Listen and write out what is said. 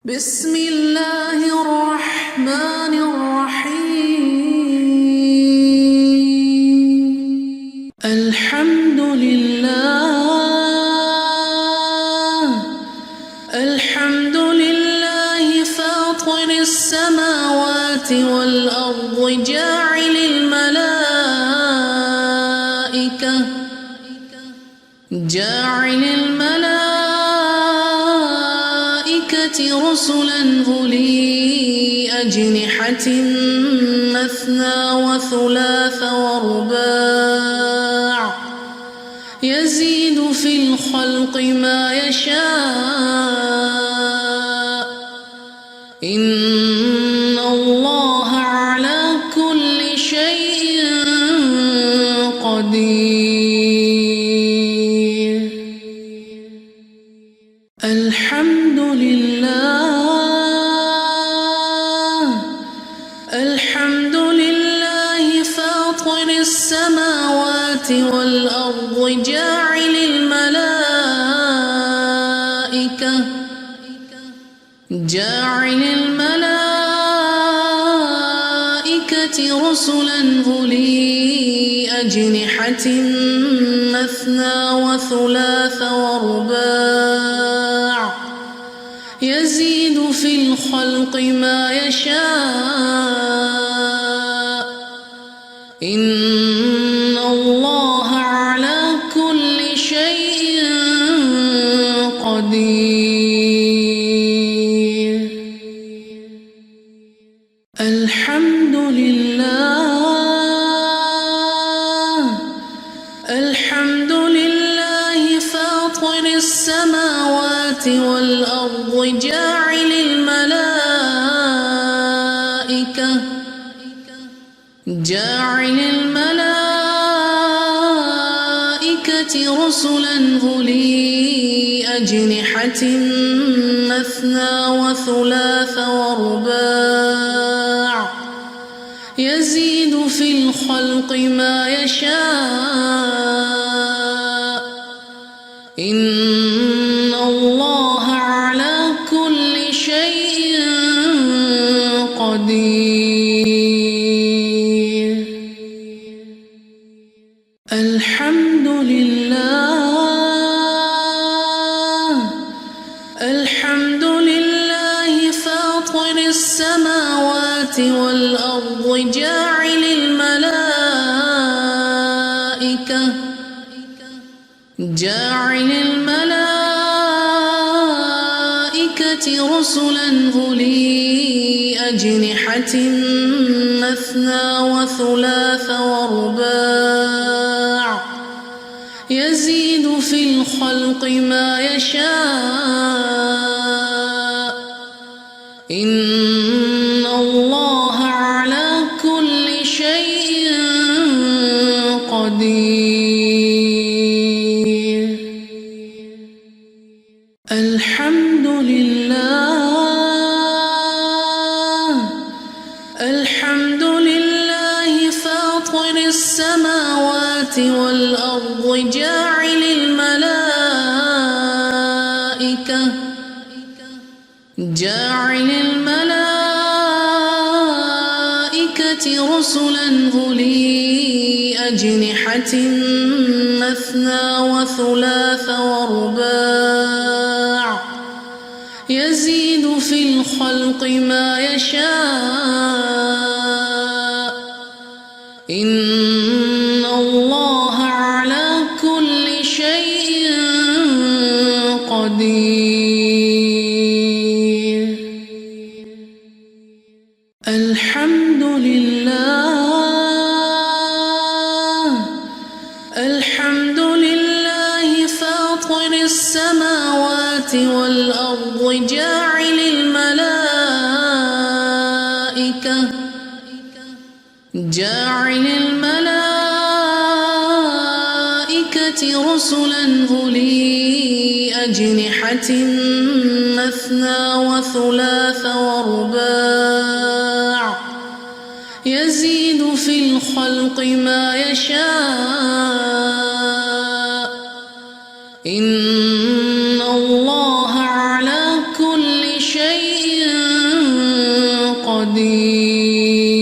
بسم الله الرحمن الرحيم. الحمد لله فاطر السماوات والأرض جاعل الملائكة رسلا أولي أجنحة مثنى وثلاث ورباع يزيد في الخلق ما يشاء إن الله على كل شيء قدير. الحمد لله فاطر السماوات والأرض جاعل الملائكة رسلا أولي أجنحة مثنى وثلاث ورباع يزيد في الخلق ما يشاء إن الله على كل شيء قدير. الحمد لله فاطر السماوات والأرض جاعل الملائكة رسلا أولي أجنحة مثنى وثلاث ورباع يزيد في الخلق ما يشاء إن الله على كل شيء قدير. الحمد لله فاطر السماوات والأرض جاعل الملائكة رسلا أولي أجنحة مثنى وثلاث ورباع يزيد في الخلق ما يشاء إن الله على كل شيء قدير. الحمد لله فاطر السماوات والأرض جاعل الملائكة رسلا أولي أجنحة مثنى وثلاث ورباع يزيد في الخلق ما يشاء إن الله على كل شيء قدير. الحمد لله فاطر السماوات والأرض جاعل الملائكة رسلا أولي أجنحة مثنى وثلاث ورباع يزيد في الخلق ما يشاء إن الله على كل شيء الدين.